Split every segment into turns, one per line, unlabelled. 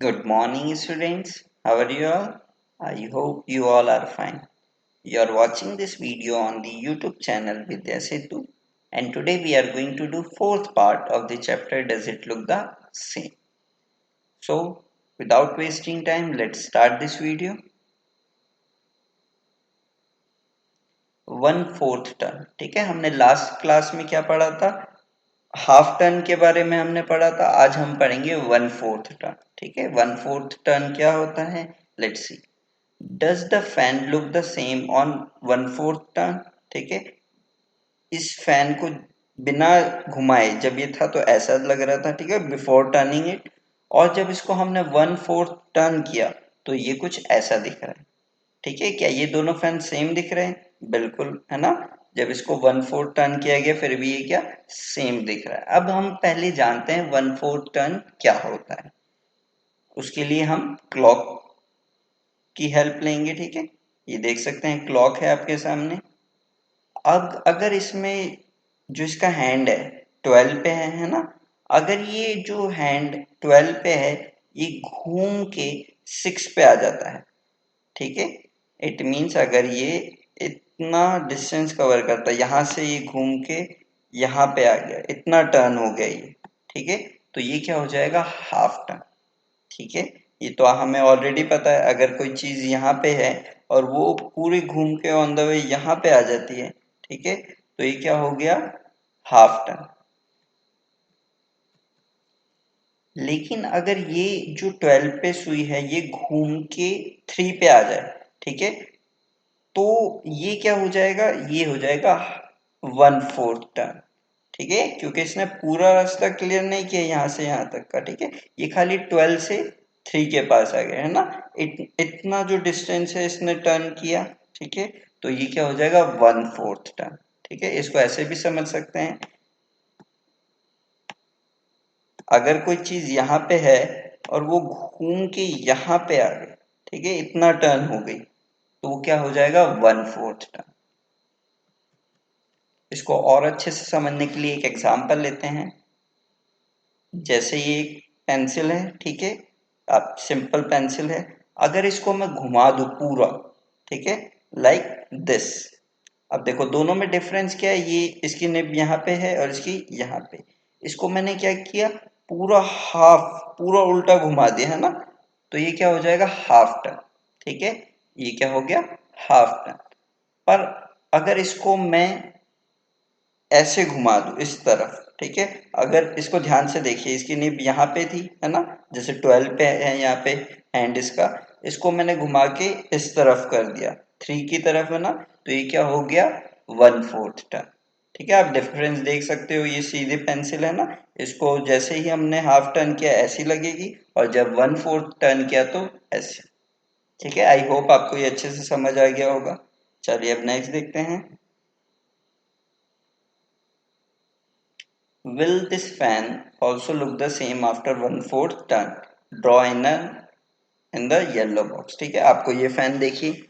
Good morning, students. How are you all? I hope you all are fine. You are watching this video on the YouTube channel Vidya Setu, and today we are going to do fourth part of the chapter Does it look the same? So, without wasting time, let's start this video. 1/4 turn, ठीक है। हमने last class में क्या पढ़ा था? Half turn के बारे में हमने पढ़ा था। आज हम पढ़ेंगे 1/4 टर्न, ठीक है। 1/4 टर्न क्या होता है? Let's see. Does the fan look the same on 1/4 turn? ठीक है। इस फैन को बिना घुमाए जब ये था तो ऐसा लग रहा था, ठीक है, बिफोर टर्निंग इट। और जब इसको हमने 1/4 टर्न किया तो ये कुछ ऐसा दिख रहा है, ठीक है। क्या ये दोनों फैन सेम दिख रहे हैं? बिल्कुल, है ना। जब इसको 1/4 टर्न किया गया फिर भी ये क्या सेम दिख रहा है। अब हम पहले जानते हैं 1/4 टर्न क्या होता है। उसके लिए हम क्लॉक की हेल्प लेंगे, ठीक है। ये देख सकते हैं क्लॉक है आपके सामने। अब अगर इसमें जो इसका हैंड है 12 पे है ना। अगर ये जो हैंड 12 पे है ये घूम के 6 पे आ जाता है, ठीक है। इट मीन्स अगर ये इतना डिस्टेंस कवर करता है, यहाँ से ये घूम के यहाँ पे आ गया, इतना टर्न हो गया ये, ठीक है। तो ये क्या हो जाएगा? हाफ टर्न, ठीक है। ये तो हमें ऑलरेडी पता है। अगर कोई चीज यहाँ पे है और वो पूरी घूम के ऑन द वे यहाँ पे आ जाती है, ठीक है, तो ये क्या हो गया? Half turn. लेकिन अगर ये जो 12 पे सुई है ये घूम के 3 पे आ जाए, ठीक है, तो ये क्या हो जाएगा? ये हो जाएगा 1/4 टर्न, ठीक है। क्योंकि इसने पूरा रास्ता क्लियर नहीं किया यहाँ से यहाँ तक का, ठीक है। ये खाली 12 से 3 के पास आ गया, है ना। इतना जो डिस्टेंस है इसने टर्न किया, ठीक है। तो ये क्या हो जाएगा? 1/4 टर्न, ठीक है। इसको ऐसे भी समझ सकते हैं। अगर कोई चीज यहाँ पे है और वो घूम के यहाँ पे आ गई, ठीक है, इतना टर्न हो गई, तो वो क्या हो जाएगा? 1/4 टर्न। इसको और अच्छे से समझने के लिए एक एग्जांपल लेते हैं। जैसे ये एक पेंसिल है, ठीक है, आप सिंपल पेंसिल है। अगर इसको मैं घुमा दूं पूरा, ठीक है, लाइक दिस। अब देखो दोनों में डिफरेंस क्या है? ये इसकी निब यहाँ पे है और इसकी यहाँ पे। इसको मैंने क्या किया? पूरा हाफ, पूरा उल्टा घुमा दिया, है ना। तो ये क्या हो जाएगा? हाफ टर्न, ठीक है। ये क्या हो गया? Half turn. पर अगर इसको मैं ऐसे घुमा दूं इस तरफ, ठीक है। अगर इसको ध्यान से देखिए, इसकी निब यहाँ पे थी, है ना, जैसे 12 पे है यहाँ पे हैंड इसका। इसको मैंने घुमा के इस तरफ कर दिया, 3 की तरफ, है ना। तो ये क्या हो गया? 1/4 टर्न, ठीक है। आप डिफरेंस देख सकते हो। ये सीधे पेंसिल है ना, इसको जैसे ही हमने हाफ टर्न किया ऐसी लगेगी, और जब 1/4 टर्न किया तो ऐसे, ठीक है। आई होप आपको ये अच्छे से समझ आ गया होगा। चलिए अब नेक्स्ट देखते हैं। Will this fan also look the same after 1/4 turn? Draw in the yellow box, ठीक है। आपको ये फैन देखिए,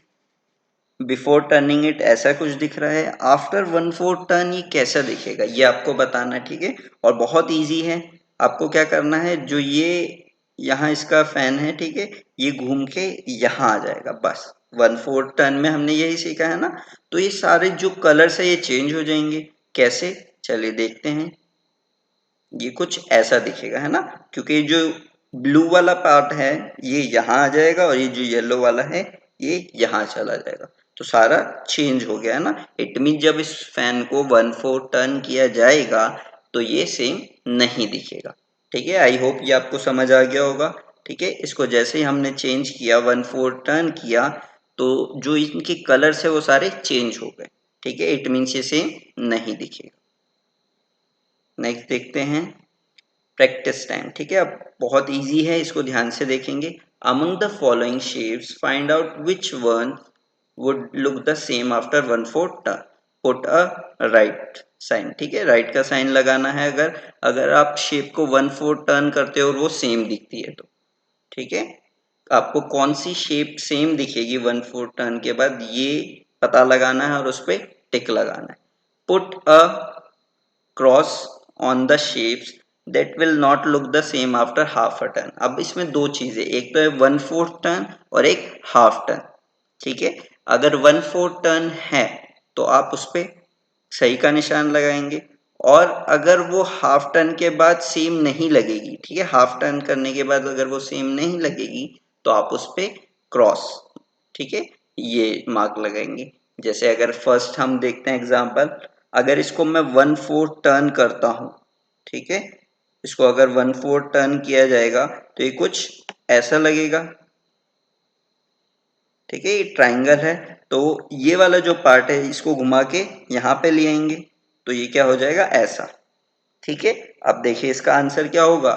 बिफोर टर्निंग इट ऐसा कुछ दिख रहा है। आफ्टर 1/4 टर्न ये कैसा दिखेगा ये आपको बताना है, ठीक है। और बहुत इजी है। आपको क्या करना है, जो ये यहाँ इसका फैन है, ठीक है, ये घूम के यहाँ आ जाएगा, बस। 1/4 टर्न में हमने यही सीखा है ना। तो ये सारे जो कलर्स है ये चेंज हो जाएंगे। कैसे? चलिए देखते हैं। ये कुछ ऐसा दिखेगा, है ना। क्योंकि जो ब्लू वाला पार्ट है ये यहाँ आ जाएगा और ये जो येलो वाला है ये यहाँ चला जाएगा। तो सारा चेंज हो गया, है ना। इट मीन जब इस फैन को 1/4 टर्न किया जाएगा तो ये सेम नहीं दिखेगा, ठीक है। आई होप ये आपको समझ आ गया होगा, ठीक है। इसको जैसे ही हमने चेंज किया, 1/4 टर्न किया, तो जो इनके कलर्स है वो सारे चेंज हो गए, ठीक है। इट मीन्स ये सेम नहीं दिखेगा। नेक्स्ट देखते हैं। प्रैक्टिस टाइम, ठीक है। अब बहुत इजी है, इसको ध्यान से देखेंगे। Among the following shapes find out which one would look the same after 1/4 turn. Put a right sign, ठीक है। राइट का साइन लगाना है अगर अगर आप शेप को 1/4 टर्न करते हो और वो सेम दिखती है तो, ठीक है। आपको कौन सी शेप सेम दिखेगी 1/4 टर्न के बाद ये पता लगाना है और उस पर टिक लगाना है। Put a cross on the shapes that will not look the same after half a turn. अब इसमें दो चीजें, एक तो है 1/4 टर्न और एक हाफ टर्न, ठीक है। अगर 1/4 टर्न है तो आप उस पर सही का निशान लगाएंगे, और अगर वो हाफ टर्न के बाद सेम नहीं लगेगी, ठीक है, हाफ टर्न करने के बाद अगर वो सेम नहीं लगेगी तो आप उस पर क्रॉस, ठीक है, ये मार्क लगाएंगे। जैसे अगर फर्स्ट हम देखते हैं एग्जांपल, अगर इसको मैं 1/4 टर्न करता हूं, ठीक है, इसको अगर 1/4 टर्न किया जाएगा तो ये कुछ ऐसा लगेगा, ठीक है, ये ट्राइंगल है, तो ये वाला जो पार्ट है इसको घुमा के यहाँ पे ले आएंगे तो ये क्या हो जाएगा, ऐसा, ठीक है। अब देखिए इसका आंसर क्या होगा,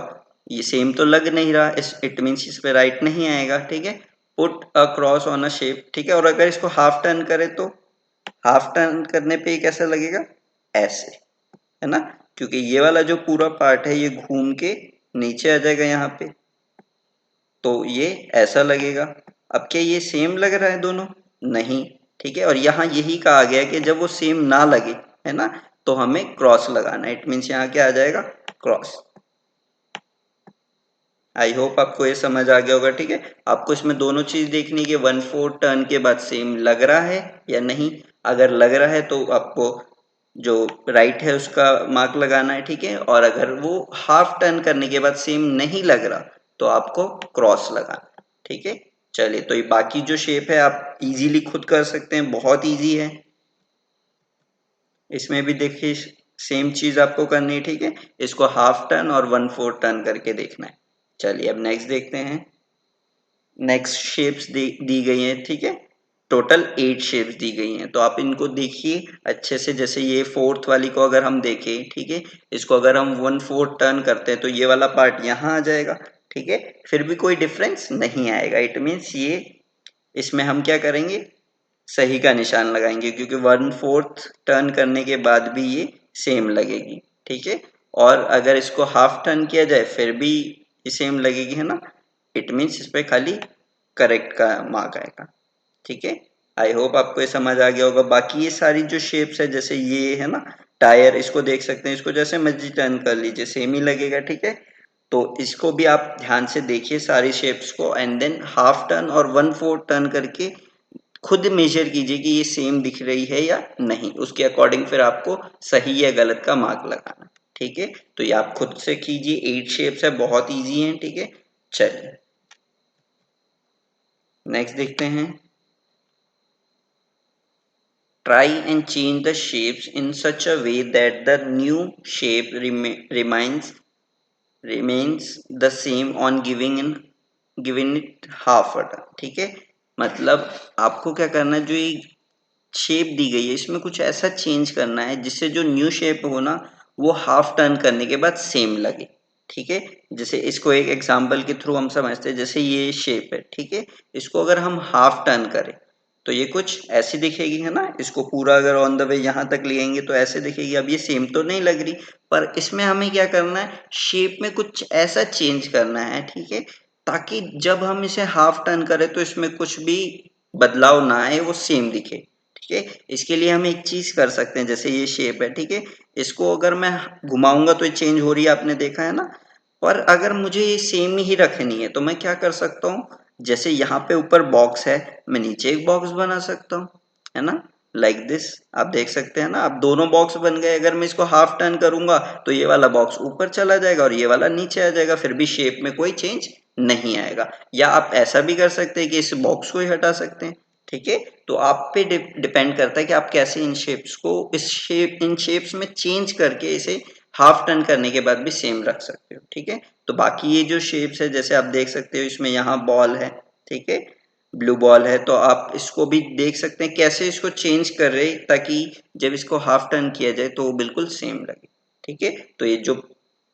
ये सेम तो लग नहीं रहा, इस इट मीन्स इस पे राइट नहीं आएगा, ठीक है। Put a cross on a shape, ठीक है, और अगर इसको हाफ टर्न करें तो हाफ टर्न करने पे कैसा लगेगा, ऐसे, है ना, क्योंकि ये वाला जो पूरा पार्ट है ये घूम के नीचे आ जाएगा यहाँ पे, तो ये ऐसा लगेगा। अब क्या ये सेम लग रहा है दोनों, नहीं, ठीक है, और यहाँ यही कहा गया कि जब वो सेम ना लगे, है ना, तो हमें क्रॉस लगाना है, इट मीन्स यहाँ क्या आ जाएगा, क्रॉस। आई होप आपको ये समझ आ गया होगा, ठीक है। आपको इसमें दोनों चीज देखनी कि 1/4 टर्न के बाद सेम लग रहा है या नहीं। अगर लग रहा है तो आपको जो राइट है उसका मार्क लगाना है, ठीक है, और अगर वो हाफ टर्न करने के बाद सेम नहीं लग रहा तो आपको क्रॉस लगाना है, ठीक है। चलिए, तो ये बाकी जो शेप है आप इजीली खुद कर सकते हैं, बहुत इजी है। इसमें भी देखिए सेम चीज आपको करनी है, ठीक है, इसको हाफ टर्न और 1/4 टर्न करके देखना है। चलिए अब नेक्स्ट देखते हैं। नेक्स्ट शेप्स दी गई हैं, ठीक है, टोटल 8 शेप्स दी गई हैं, तो आप इनको देखिए अच्छे से। जैसे ये फोर्थ वाली को अगर हम देखें, ठीक है, इसको अगर हम 1/4 टर्न करते हैं तो ये वाला पार्ट यहाँ आ जाएगा, ठीक है, फिर भी कोई डिफरेंस नहीं आएगा, इट मीन्स ये, इसमें हम क्या करेंगे, सही का निशान लगाएंगे, क्योंकि 1/4 टर्न करने के बाद भी ये सेम लगेगी, ठीक है। और अगर इसको हाफ टर्न किया जाए फिर भी सेम लगेगी, है ना, इट मीन्स इस पे खाली करेक्ट का मार्क आएगा, ठीक है। आई होप आपको ये समझ आ गया होगा। बाकी ये सारी जो शेप्स है, जैसे ये है ना टायर, इसको देख सकते हैं, इसको जैसे मर्जी टर्न कर लीजिए सेम ही लगेगा, ठीक है। तो इसको भी आप ध्यान से देखिए सारी शेप्स को, एंड देन हाफ टर्न और 1/4 टर्न करके खुद मेजर कीजिए कि ये सेम दिख रही है या नहीं, उसके अकॉर्डिंग फिर आपको सही या गलत का मार्क लगाना, ठीक है। तो ये आप खुद से कीजिए, 8 शेप्स है, बहुत इजी है, ठीक है। चलिए नेक्स्ट देखते हैं। Try and change the shapes in such a way that the new shape remains the same on giving it half a turn, ठीक है। मतलब आपको क्या करना है, जो ये शेप दी गई है इसमें कुछ ऐसा चेंज करना है जिससे जो न्यू शेप हो ना वो हाफ टर्न करने के बाद सेम लगे, ठीक है। जैसे इसको एक एग्जांपल के थ्रू हम समझते हैं, जैसे ये शेप है, ठीक है, इसको अगर हम हाफ टर्न करें तो ये कुछ ऐसी दिखेगी, है ना, इसको पूरा अगर ऑन द वे यहाँ तक ले आएंगे तो ऐसे दिखेगी। अब ये सेम तो नहीं लग रही, पर इसमें हमें क्या करना है, शेप में कुछ ऐसा चेंज करना है, ठीक है, ताकि जब हम इसे हाफ टर्न करें तो इसमें कुछ भी बदलाव ना आए, वो सेम दिखे, ठीक है। इसके लिए हम एक चीज कर सकते हैं, जैसे ये शेप है, ठीक है, इसको अगर मैं घुमाऊंगा तो ये चेंज हो रही है, आपने देखा है ना, पर अगर मुझे ये सेम ही रखनी है तो मैं क्या कर सकता हूँ, जैसे यहाँ पे ऊपर बॉक्स है, मैं नीचे एक बॉक्स बना सकता हूँ, है ना, लाइक दिस। आप देख सकते हैं ना, अब दोनों बॉक्स बन गए। अगर मैं इसको हाफ टर्न करूंगा तो ये वाला बॉक्स ऊपर चला जाएगा और ये वाला नीचे आ जाएगा, फिर भी शेप में कोई चेंज नहीं आएगा। या आप ऐसा भी कर सकते हैं कि इस बॉक्स को ही हटा सकते हैं, ठीक है। तो आप पे डिपेंड करता है कि आप कैसे इन शेप्स को इन शेप्स में चेंज करके इसे हाफ टर्न करने के बाद भी सेम रख सकते हो, ठीक है। तो बाकी ये जो शेप्स है, जैसे आप देख सकते हो इसमें यहाँ बॉल है, ठीक है, ब्लू बॉल है, तो आप इसको भी देख सकते हैं कैसे इसको चेंज कर रहे ताकि जब इसको हाफ टर्न किया जाए तो वो बिल्कुल सेम लगे, ठीक है। तो ये जो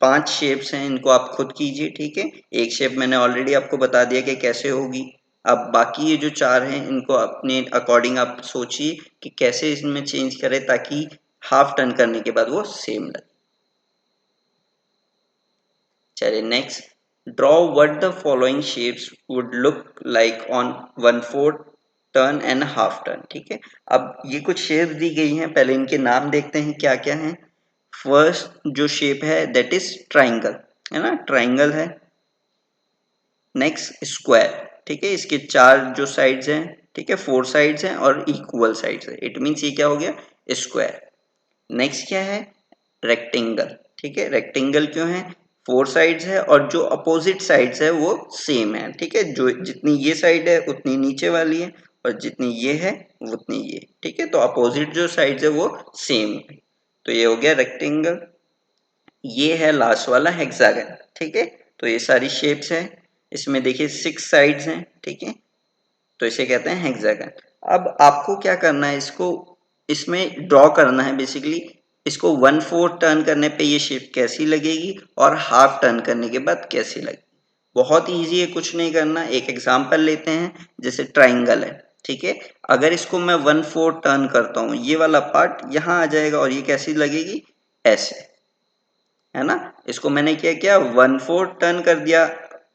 5 शेप्स हैं इनको आप खुद कीजिए, ठीक है। एक शेप मैंने ऑलरेडी आपको बता दिया कि कैसे होगी। अब बाकी ये जो 4 हैं इनको अपने अकॉर्डिंग आप सोचिए कि कैसे इसमें चेंज करें ताकि हाफ टर्न करने के बाद वो सेम लगे। चलिए next, draw what the following shapes would look like on 1/4 turn and half turn, ठीक है। अब ये कुछ शेप्स दी गई हैं, पहले इनके नाम देखते हैं क्या क्या हैं। फर्स्ट जो शेप है दैट इज ट्राइंगल, है ना, ट्राइंगल है। नेक्स्ट स्क्वायर, ठीक है, इसके चार जो साइड्स हैं, ठीक है, 4 साइड्स हैं और इक्वल साइड्स है, इट मीन्स ये क्या हो गया, स्क्वायर। नेक्स्ट क्या है, रेक्टेंगल, ठीक है, रेक्टेंगल क्यों है, 4 साइड्स है और जो अपोजिट साइड्स है वो सेम है, ठीक है, जो जितनी ये साइड है उतनी नीचे वाली है और जितनी ये है उतनी ये, ठीक है, तो अपोजिट जो साइड्स है वो सेम है, तो ये हो गया रेक्टेंगल। ये है लास्ट वाला हेक्सागन, ठीक है, तो ये सारी शेप्स है, इसमें देखिए 6 साइड्स हैं, ठीक है, तो इसे कहते हैं हेक्सागन। अब आपको क्या करना है, इसको इसमें ड्रॉ करना है बेसिकली, इसको 1/4 टर्न करने पे ये शेप कैसी लगेगी और हाफ टर्न करने के बाद कैसी लगेगी। बहुत इजी है, कुछ नहीं करना, एक एग्जांपल लेते हैं, जैसे ट्राइंगल है, ठीक है, अगर इसको मैं 1/4 टर्न करता हूँ, ये वाला पार्ट यहाँ आ जाएगा और ये कैसी लगेगी, ऐसे, है ना, इसको मैंने क्या किया, 1/4 टर्न कर दिया।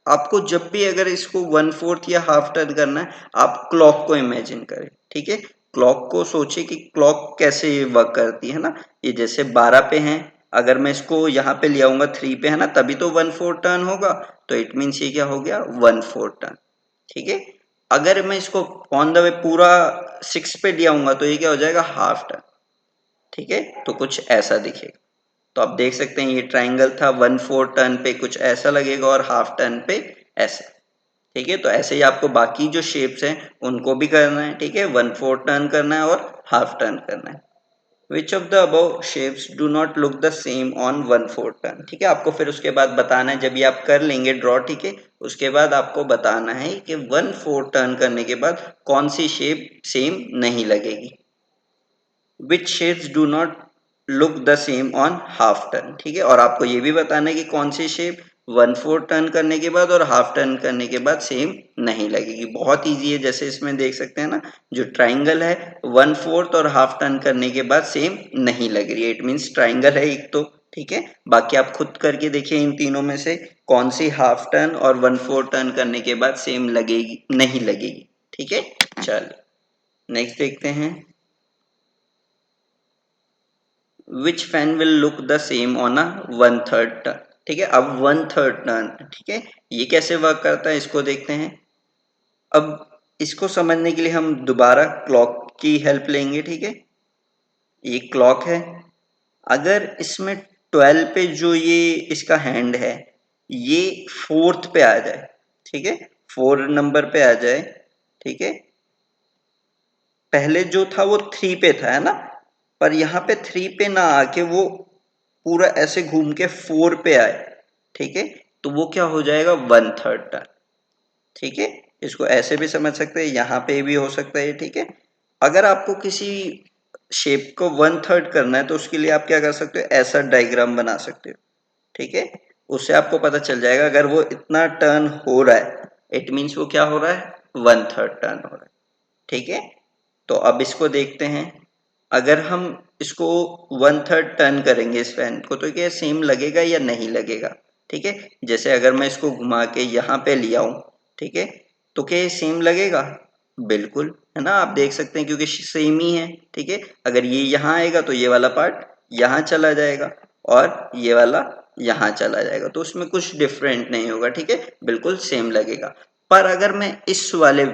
आपको जब भी अगर इसको 1/4 या हाफ टर्न करना है, आप क्लॉक को इमेजिन करें, ठीक है, क्लॉक को सोचे कि क्लॉक कैसे वर्क करती है ना, ये जैसे 12 पे है, अगर मैं इसको यहाँ पे ले आऊंगा 3 पे, है ना, तभी तो 1/4 टर्न होगा, तो इट मीन्स ये क्या हो गया, 1/4 टर्न, ठीक है। अगर मैं इसको ऑन द वे पूरा 6 पे ले आऊंगा तो ये क्या हो जाएगा, हाफ टर्न, ठीक है, तो कुछ ऐसा दिखेगा। तो आप देख सकते हैं ये ट्राइंगल था, 1/4 टर्न पे कुछ ऐसा लगेगा और हाफ टर्न पे ऐसा, ठीक है, तो ऐसे ही आपको बाकी जो शेप्स हैं उनको भी करना है, ठीक है, 1/4 टर्न करना है और हाफ टर्न करना है। Which of the above shapes do not look the same on 1/4 turn, ठीक है, आपको फिर उसके बाद बताना है, जब ये आप कर लेंगे ड्रॉ, ठीक है, उसके बाद आपको बताना है कि 1/4 टर्न करने के बाद कौन सी शेप सेम नहीं लगेगी। Which shapes do not look the same on half turn, ठीक है, और आपको ये भी बताना है कि कौन सी शेप 1/4 टर्न करने के बाद और हाफ टर्न करने के बाद सेम नहीं लगेगी। बहुत इजी है, जैसे इसमें देख सकते हैं ना, जो ट्राइंगल है 1/4 और हाफ टर्न करने के बाद सेम नहीं लग रही है, इट मीन्स ट्राइंगल है एक तो, ठीक है, बाकी आप खुद करके देखिए इन तीनों में से कौन सी हाफ टर्न और 1/4 टर्न करने के बाद सेम लगेगी, नहीं लगेगी, ठीक है। चलिए नेक्स्ट देखते हैं, which fan will look the same on a 1/3 turn, ठीक है, अब 1/3 टर्न, ठीक है, ये कैसे वर्क करता है इसको देखते हैं। अब इसको समझने के लिए हम दोबारा क्लॉक की हेल्प लेंगे, ठीक है, ये क्लॉक है, अगर इसमें 12 पे जो ये इसका हैंड है ये 4th पे आ जाए, ठीक है, 4 नंबर पे आ जाए, ठीक है, पहले जो था वो 3 पे था, है ना, पर यहाँ पे 3 पे ना आके वो पूरा ऐसे घूम के 4 पे आए, ठीक है, तो वो क्या हो जाएगा, 1/3 टर्न, ठीक है, इसको ऐसे भी समझ सकते हैं, यहाँ पे भी हो सकता है, ठीक है। अगर आपको किसी शेप को 1/3 करना है तो उसके लिए आप क्या कर सकते हो, ऐसा डायग्राम बना सकते हो, ठीक है, उससे आपको पता चल जाएगा अगर वो इतना टर्न हो रहा है इट मीन्स वो क्या हो रहा है, 1/3 टर्न हो रहा है, ठीक है। तो अब इसको देखते हैं, अगर हम इसको 1/3 टर्न करेंगे इस फैन को तो क्या सेम लगेगा या नहीं लगेगा, ठीक है, जैसे अगर मैं इसको घुमा के यहाँ पे ले आऊं, ठीक है, तो क्या सेम लगेगा, बिल्कुल, है ना, आप देख सकते हैं क्योंकि सेम ही है, ठीक है, अगर ये यहाँ आएगा तो ये वाला पार्ट यहाँ चला जाएगा और ये वाला यहाँ चला जाएगा, तो उसमें कुछ डिफरेंट नहीं होगा, ठीक है, बिल्कुल सेम लगेगा। पर अगर मैं इस वाले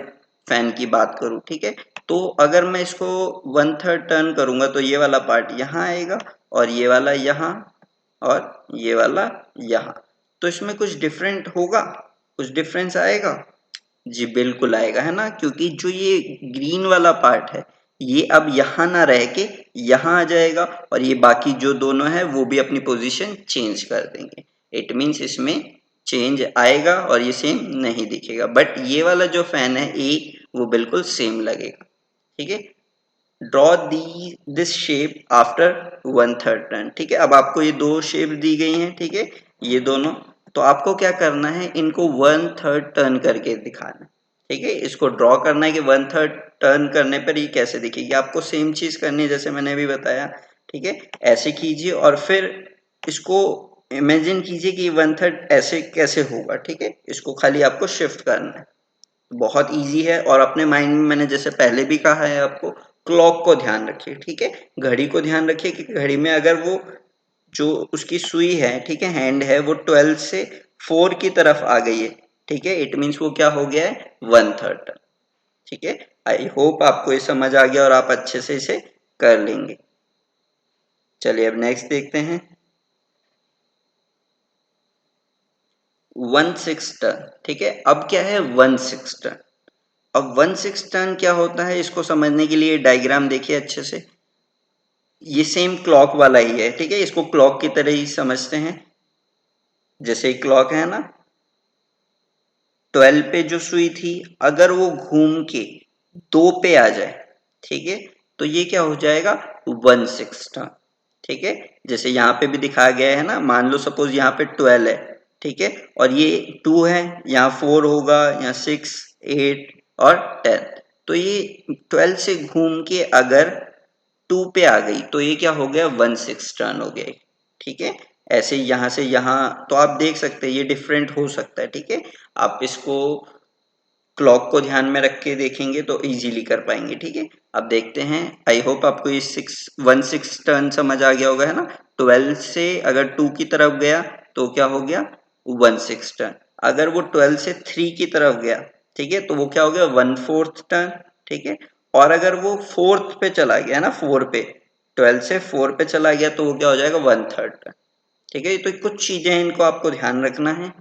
फैन की बात करूं, ठीक है, तो अगर मैं इसको 1/3 टर्न करूंगा तो ये वाला पार्ट यहाँ आएगा और ये वाला यहाँ और ये वाला यहाँ, तो इसमें कुछ डिफरेंट होगा, कुछ डिफरेंस आएगा, जी बिल्कुल आएगा, है ना, क्योंकि जो ये ग्रीन वाला पार्ट है ये अब यहाँ ना रह के यहाँ आ जाएगा और ये बाकी जो दोनों है वो भी अपनी पोजीशन चेंज कर देंगे, इट मीन्स इसमें चेंज आएगा और ये सेम नहीं दिखेगा, बट ये वाला जो फैन है ए वो बिल्कुल सेम लगेगा, ठीक है। Draw the this shape after 1/3 turn, ठीक है, अब आपको ये दो शेप दी गई हैं, ठीक है, ये दोनों, तो आपको क्या करना है, इनको 1/3 टर्न करके दिखाना है, ठीक है, इसको ड्रॉ करना है कि 1/3 टर्न करने पर ये कैसे दिखेगी, आपको सेम चीज करनी है जैसे मैंने अभी बताया, ठीक है, ऐसे कीजिए और फिर इसको इमेजिन कीजिए कि 1/3 ऐसे कैसे होगा, ठीक है, इसको खाली आपको शिफ्ट करना है, बहुत इजी है, और अपने माइंड में मैंने जैसे पहले भी कहा है आपको, क्लॉक को ध्यान रखिए, ठीक है, घड़ी को ध्यान रखिए कि घड़ी में अगर वो जो उसकी सुई है, ठीक है, हैंड है, वो 12 से 4 की तरफ आ गई है, ठीक है, इट मीन्स वो क्या हो गया है, 1/3 टर्न। ठीक है, आई होप आपको ये समझ आ गया और आप अच्छे से इसे कर लेंगे। चलिए अब नेक्स्ट देखते हैं। 1/6 टर्न, ठीक है, अब क्या है 1/6 टर्न। अब 1/6 टर्न क्या होता है, इसको समझने के लिए डायग्राम देखिए अच्छे से। ये सेम क्लॉक वाला ही है, ठीक है, इसको क्लॉक की तरह ही समझते हैं। जैसे क्लॉक है ना, 12 पे जो सुई थी, अगर वो घूम के 2 पे आ जाए, ठीक है, तो ये क्या हो जाएगा, 1/6 टर्न। ठीक है, जैसे यहाँ पे भी दिखाया गया है ना, मान लो सपोज यहाँ पे 12 है, ठीक है, और ये 2 है, यहाँ 4 होगा, यहाँ 6, 8 और 10। तो ये 12 से घूम के अगर 2 पे आ गई तो ये क्या हो गया, 1/6 टर्न हो गया। ठीक है, ऐसे यहाँ से यहाँ तो आप देख सकते हैं ये डिफरेंट हो सकता है। ठीक है, आप इसको क्लॉक को ध्यान में रख के देखेंगे तो इजीली कर पाएंगे। ठीक है, अब देखते हैं, आई होप आपको ये 1/6 टर्न समझ आ गया होगा, है ना। 12 से अगर 2 की तरफ गया तो क्या हो गया, 1/6 टर्न। अगर वो 12 से 3 की तरफ गया, ठीक है, तो वो क्या हो गया, 1/4 टर्न। ठीक है, और अगर वो 4th पे चला गया ना, 4 पे, 12 से 4 पे चला गया तो वो क्या हो जाएगा, 1/3 टर्न। ठीक है, तो कुछ चीजें हैं, इनको आपको ध्यान रखना है।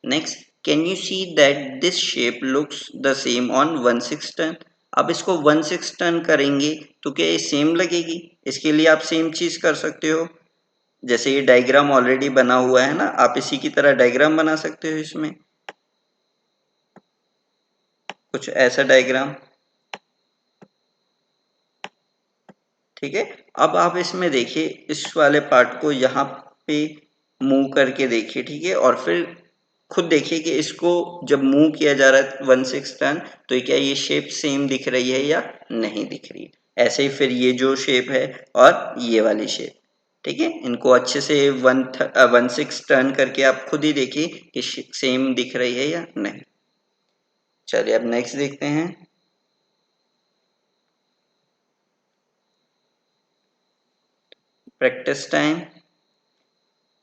Next, can you see that this shape looks the same on 1/6 turn. अब इसको 1/6 टर्न करेंगे तो क्या ये सेम लगेगी, इसके लिए आप सेम चीज कर सकते हो। जैसे ये डायग्राम ऑलरेडी बना हुआ है ना, आप इसी की तरह डायग्राम बना सकते हो, इसमें कुछ ऐसा डायग्राम। ठीक है, अब आप इसमें देखिए, इस वाले पार्ट को यहाँ पे मूव करके देखिए। ठीक है, और फिर खुद देखिए कि इसको जब मूव किया जा रहा है 1/6 टर्न, तो क्या ये शेप सेम दिख रही है या नहीं दिख रही है। ऐसे ही फिर ये जो शेप है और ये वाली शेप, ठीक है, इनको अच्छे से 1/6 टर्न करके आप खुद ही देखिए कि सेम दिख रही है या नहीं। चलिए अब नेक्स्ट देखते हैं। Practice time.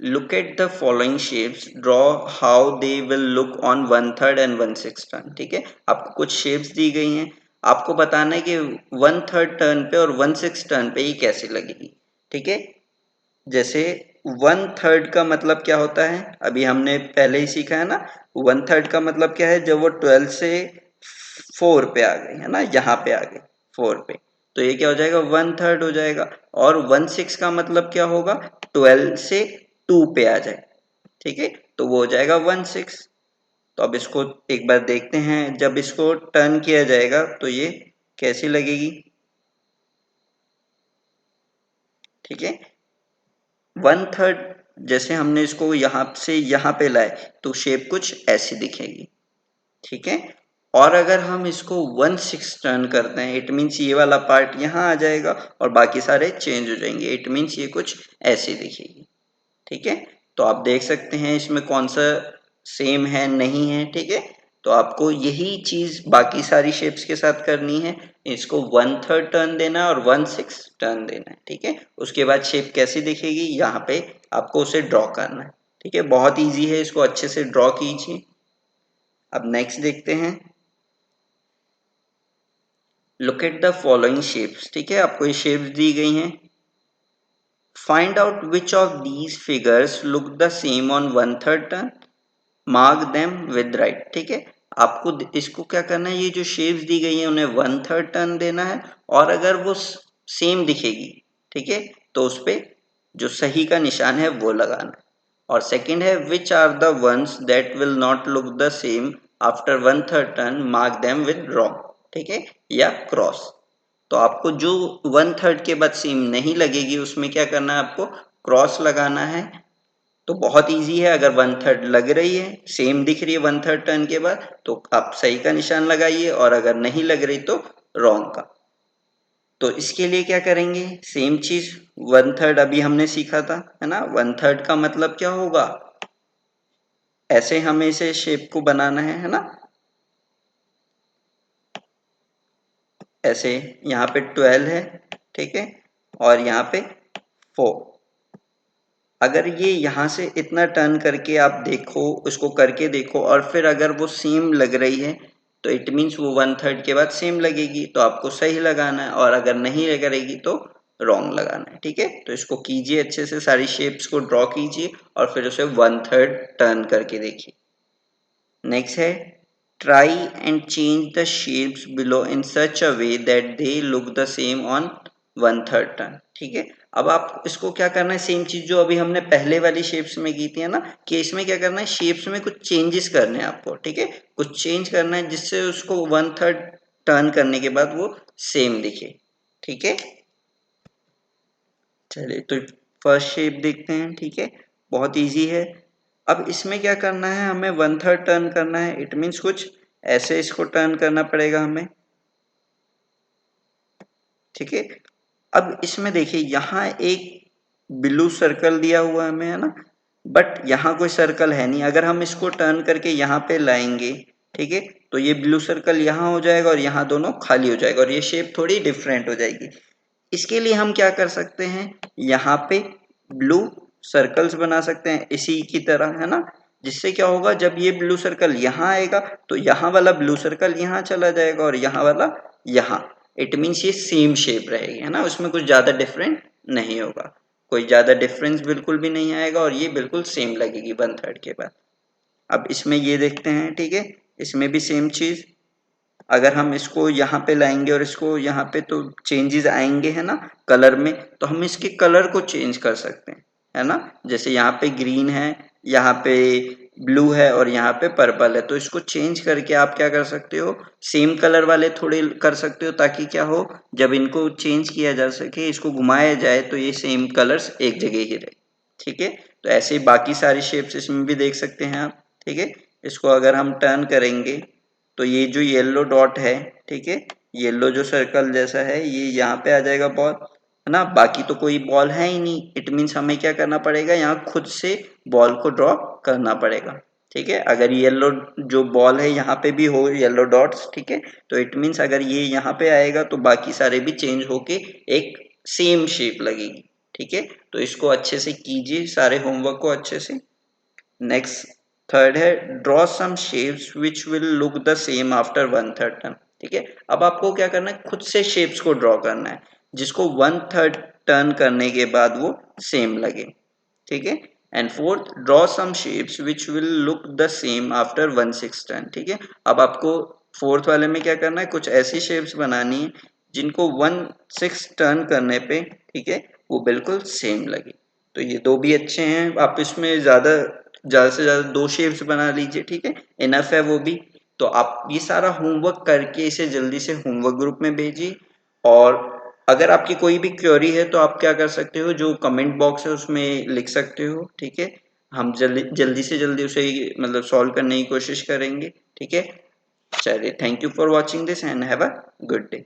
Look at the following shapes. Draw how they will look on 1/3 and 1/6 turn. ठीक है, आपको कुछ शेप्स दी गई हैं, आपको बताना है कि 1/3 टर्न पे और 1/6 टर्न पे ये कैसी लगेगी। ठीक है, जैसे 1/3 का मतलब क्या होता है, अभी हमने पहले ही सीखा है ना। 1/3 का मतलब क्या है, जब वो 12 से 4 पे आ गई है ना, यहाँ पे आ गई 4 पे, तो ये क्या हो जाएगा, 1/3 हो जाएगा। और 1/6 का मतलब क्या होगा, 12 से 2 पे आ जाए, ठीक है, तो वो हो जाएगा 1/6। तो अब इसको एक बार देखते हैं, जब इसको टर्न किया जाएगा तो ये कैसी लगेगी। ठीक है, 1/3 जैसे हमने इसको यहाँ से यहाँ पे लाए तो शेप कुछ ऐसी दिखेगी। ठीक है, और अगर हम इसको 1/6 टर्न करते हैं, इट मीन्स ये वाला पार्ट यहाँ आ जाएगा और बाकी सारे चेंज हो जाएंगे, इट मीन्स ये कुछ ऐसी दिखेगी। ठीक है, तो आप देख सकते हैं इसमें कौन सा सेम है नहीं है। ठीक है, तो आपको यही चीज बाकी सारी शेप्स के साथ करनी है, इसको 1/3 टर्न देना है और 1/6 टर्न देना है। ठीक है, उसके बाद शेप कैसी दिखेगी यहाँ पे आपको उसे ड्रॉ करना है। ठीक है, बहुत ईजी है, इसको अच्छे से ड्रॉ कीजिए। अब नेक्स्ट देखते हैं। Look at the following shapes. ठीक है, आपको ये शेप्स दी गई हैं। Find out which of these figures look the same on 1/3 turn, mark them with right. ठीक है, आपको इसको क्या करना है, ये जो शेप्स दी गई है उन्हें 1/3 टर्न देना है, और अगर वो सेम दिखेगी, ठीक है, तो उस पे जो सही का निशान है वो लगाना है। और सेकंड है, which are the ones that will not look the same after 1/3 turn, mark them with wrong. ठीक है, या क्रॉस। तो आपको जो 1/3 के बाद सेम नहीं लगेगी उसमें क्या करना है, आपको क्रॉस लगाना है। तो बहुत इजी है, अगर 1/3 लग रही है, सेम दिख रही है 1/3 टर्न के बाद, तो आप सही का निशान लगाइए, और अगर नहीं लग रही तो रॉन्ग का। तो इसके लिए क्या करेंगे, सेम चीज 1/3 अभी हमने सीखा था, है ना। 1/3 का मतलब क्या होगा, ऐसे हमें इसे शेप को बनाना है ना। ऐसे यहाँ पे 12 है, ठीक है, और यहाँ पे 4, अगर ये यहाँ से इतना टर्न करके आप देखो, उसको करके देखो, और फिर अगर वो सेम लग रही है तो इट मीन्स वो 1/3 के बाद सेम लगेगी, तो आपको सही लगाना है, और अगर नहीं करेगी तो रॉन्ग लगाना है। ठीक है, तो इसको कीजिए अच्छे से, सारी शेप्स को ड्रॉ कीजिए और फिर उसे 1/3 टर्न करके देखिए। नेक्स्ट है try and change the shapes below in such a way that they look the same on 1/3 turn. ठीक है, अब आप इसको क्या करना है, सेम चीज जो अभी हमने पहले वाली शेप्स में की थी ना, कि इसमें क्या करना है, शेप्स में कुछ चेंजेस करने हैं आपको। ठीक है, कुछ चेंज करना है जिससे उसको 1/3 टर्न करने के बाद वो सेम दिखे। ठीक है, चलिए तो फर्स्ट शेप देखते हैं। ठीक है, बहुत इजी है। अब इसमें क्या करना है, हमें 1/3 टर्न करना है। इट मीन्स कुछ ऐसे इसको टर्न करना पड़ेगा हमें। ठीक है, अब इसमें देखिए यहाँ एक ब्लू सर्कल दिया हुआ है हमें, है ना, बट यहाँ कोई सर्कल है नहीं। अगर हम इसको टर्न करके यहाँ पे लाएंगे, ठीक है, तो ये ब्लू सर्कल यहाँ हो जाएगा और यहाँ दोनों खाली हो जाएगा और ये शेप थोड़ी डिफरेंट हो जाएगी। इसके लिए हम क्या कर सकते हैं, यहाँ पे ब्लू सर्कल्स बना सकते हैं इसी की तरह, है ना, जिससे क्या होगा, जब ये ब्लू सर्कल यहाँ आएगा तो यहाँ वाला ब्लू सर्कल यहाँ चला जाएगा और यहाँ वाला यहाँ। इट मीन्स ये सेम शेप रहेगी, है ना, उसमें कुछ ज्यादा डिफरेंट नहीं होगा, कोई ज्यादा डिफरेंस बिल्कुल भी नहीं आएगा और ये बिल्कुल सेम लगेगी 1/3 के बाद। अब इसमें ये देखते हैं। ठीक है, इसमें भी सेम चीज, अगर हम इसको यहाँ पे लाएंगे और इसको यहाँ पे, तो चेंजेस आएंगे, है ना, कलर में। तो हम इसके कलर को चेंज कर सकते हैं, है ना, जैसे यहाँ पे ग्रीन है, यहाँ पे ब्लू है और यहाँ पे पर्पल है, तो इसको चेंज करके आप क्या कर सकते हो, सेम कलर वाले थोड़े कर सकते हो, ताकि क्या हो, जब इनको चेंज किया जा सके, इसको घुमाया जाए तो ये सेम कलर्स एक जगह ही रहे। ठीक है, तो ऐसे ही बाकी सारी शेप्स इसमें भी देख सकते हैं आप। ठीक है, इसको अगर हम टर्न करेंगे तो ये जो येलो डॉट है, ठीक है, येलो जो सर्कल जैसा है, ये यहाँ पे आ जाएगा बॉल, है ना, बाकी तो कोई बॉल है ही नहीं। इट मीन्स हमें क्या करना पड़ेगा, यहाँ खुद से बॉल को ड्रॉ करना पड़ेगा। ठीक है, अगर येलो जो बॉल है यहाँ पे भी हो येलो डॉट्स, ठीक है, तो इट मीन्स अगर ये यहाँ पे आएगा तो बाकी सारे भी चेंज होके एक सेम शेप लगेगी। ठीक है, तो इसको अच्छे से कीजिए, सारे होमवर्क को अच्छे से। नेक्स्ट थर्ड है draw some shapes which will look the same after 1/3 turn. ठीक है, अब आपको क्या करना है, खुद से शेप्स को ड्रॉ करना है जिसको 1/3 टर्न करने के बाद वो सेम लगे। ठीक है, and fourth draw some shapes which will look the same after 1/6 turn. ठीक है, अब आपको फोर्थ वाले में क्या करना है, कुछ ऐसी शेप्स बनानी है जिनको 1/6 टर्न करने पे, ठीक है, वो बिल्कुल सेम लगे। तो ये दो भी अच्छे हैं, आप इसमें ज्यादा से ज्यादा दो शेप्स बना लीजिए। ठीक है, इनफ है वो भी। तो आप ये सारा होमवर्क करके इसे जल्दी से होमवर्क ग्रुप में भेजिए, और अगर आपकी कोई भी क्वेरी है तो आप क्या कर सकते हो, जो कमेंट बॉक्स है उसमें लिख सकते हो। ठीक है, हम जल्दी जल्दी से जल्दी उसे मतलब सॉल्व करने की कोशिश करेंगे। ठीक है, चलिए, thank you for watching this and have a good day.